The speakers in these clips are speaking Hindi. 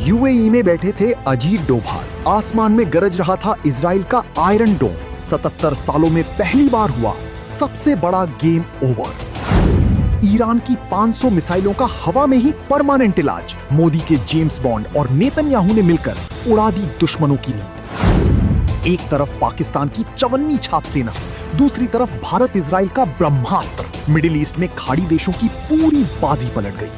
यूएई में बैठे थे अजीत डोभाल। आसमान में गरज रहा था इजराइल का आयरन डोम। 77 सालों में पहली बार हुआ सबसे बड़ा गेम ओवर। ईरान की 500 मिसाइलों का हवा में ही परमानेंट इलाज। मोदी के जेम्स बॉन्ड और नेतन्याहू ने मिलकर उड़ा दी दुश्मनों की नींद। एक तरफ पाकिस्तान की चवन्नी छाप सेना, दूसरी तरफ भारत इजराइल का ब्रह्मास्त्र। मिडिल ईस्ट में खाड़ी देशों की पूरी बाजी पलट गई।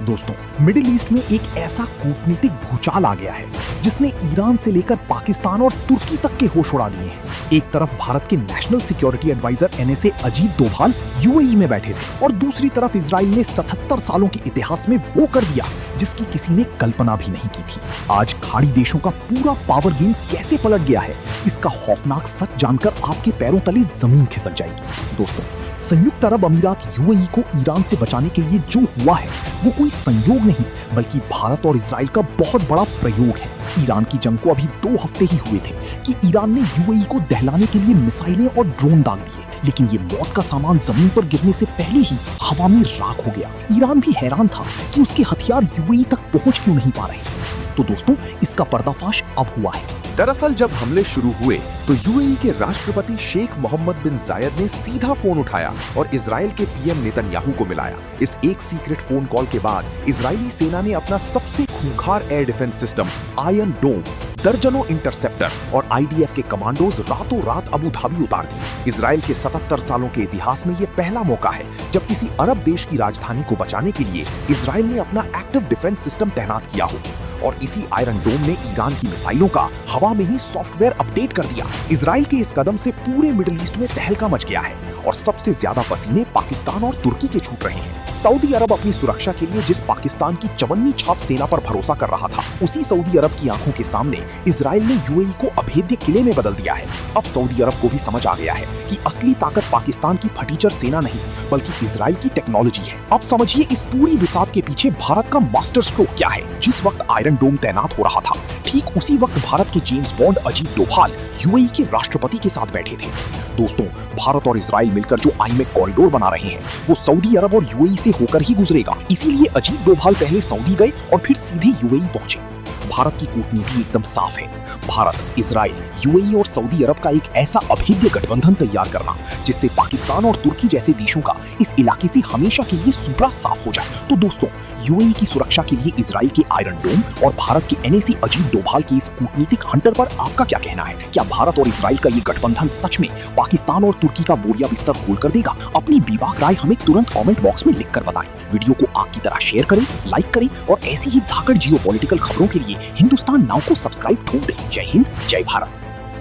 दोस्तों, मिडिल ईस्ट में एक ऐसा कूटनीतिक भूचाल आ गया है जिसने ईरान से लेकर पाकिस्तान और तुर्की तक के होश उड़ा दिए हैं। एक तरफ भारत के national security adviser NSA Ajit Doval UAE में बैठे थे और दूसरी तरफ इजराइल ने 77 सालों के इतिहास में वो कर दिया जिसकी किसी ने कल्पना भी नहीं की थी। आज खाड़ी देशों का पूरा पावर गेम कैसे पलट गया है, इसका खौफनाक सच जानकर आपके पैरों तले जमीन खिसक जाएगी। दोस्तों, संयुक्त अरब अमीरात यूएई को ईरान से बचाने के लिए जो हुआ है वो कोई संयोग नहीं बल्कि भारत और इजराइल का बहुत बड़ा प्रयोग है। ईरान की जंग को अभी 2 हफ्ते ही हुए थे कि ईरान ने यूएई को दहलाने के लिए मिसाइलें और ड्रोन दाग दिए, लेकिन ये मौत का सामान जमीन पर गिरने से पहले ही हवा में राख हो गया। ईरान भी हैरान था कि उसके हथियार यूएई तक पहुंच क्यों नहीं पा रहे। तो दोस्तों, इसका पर्दाफाश अब हुआ है। दरअसल जब हमले शुरू हुए तो यूएई के राष्ट्रपति शेख मोहम्मद बिन जायद ने सीधा फोन उठाया और इजराइल के पीएम नेतन्याहू को मिलाया। इस एक सीक्रेट फोन कॉल के बाद इजरायली सेना ने अपना सबसे खूंखार एयर डिफेंस सिस्टम आयरन डोम, दर्जनों इंटरसेप्टर और आईडीएफ के कमांडोज रातों रात अबू धाबी उतार दिए। इजराइल के 77 सालों के इतिहास में यह पहला मौका है जब किसी अरब देश की राजधानी को बचाने के लिए इजराइल ने अपना एक्टिव डिफेंस सिस्टम तैनात किया हो। और इसी आयरन डोम ने ईरान की मिसाइलों का हवा में ही सॉफ्टवेयर अपडेट कर दिया। इजराइल के इस कदम से पूरे मिडिल ईस्ट में तहलका मच गया है और सबसे ज्यादा पसीने पाकिस्तान और तुर्की के छूट रहे हैं। सऊदी अरब अपनी सुरक्षा के लिए जिस पाकिस्तान की चवन्नी छाप सेना पर भरोसा कर रहा था, उसी सऊदी अरब की आंखों के सामने इजराइल ने यूएई को अभेद्य किले में बदल दिया है। अब सऊदी अरब को भी समझ आ गया है कि असली ताकत पाकिस्तान की फटीचर सेना नहीं बल्कि इजराइल की टेक्नोलॉजी है। अब समझिए इस पूरी विसात के पीछे भारत का मास्टर स्ट्रोक क्या है। जिस वक्त आयरन डोम तैनात हो रहा था, ठीक उसी वक्त भारत के James bond Ajit Doval UAE के राष्ट्रपति के साथ बैठे थे। दोस्तों, भारत और इजराइल मिलकर जो आईमेक कॉरिडोर बना रहे हैं वो सऊदी अरब और यूएई से होकर ही गुजरेगा। इसीलिए अजीत डोभाल पहले सऊदी गए और फिर सीधे यूएई पहुंचे। भारत की कूटनीति एकदम साफ है। भारत, इजराइल, यूएई और सऊदी अरब का एक ऐसा अभेद्य गठबंधन तैयार करना जिससे पाकिस्तान और तुर्की जैसे देशों का इस इलाके से हमेशा के लिए सुपड़ा साफ हो जाए। तो दोस्तों, यूएई की सुरक्षा के लिए इजराइल के आयरन डोम और भारत के एनएसी अजीत डोभाल के इस कूटनीतिक हंटर पर आपका क्या कहना है? क्या भारत और इजराइल का ये गठबंधन सच में पाकिस्तान और तुर्की का बोरिया बिस्तर खोल कर देगा? अपनी बेबाक राय हमें तुरंत कमेंट बॉक्स में लिखकर बताएं। वीडियो को आग की तरह शेयर करें, लाइक करें और ऐसी ही धाकड़ जियोपॉलिटिकल खबरों के लिए हिंदुस्तान नाउ को सब्सक्राइब ठोक दें। जय हिंद, जय भारत।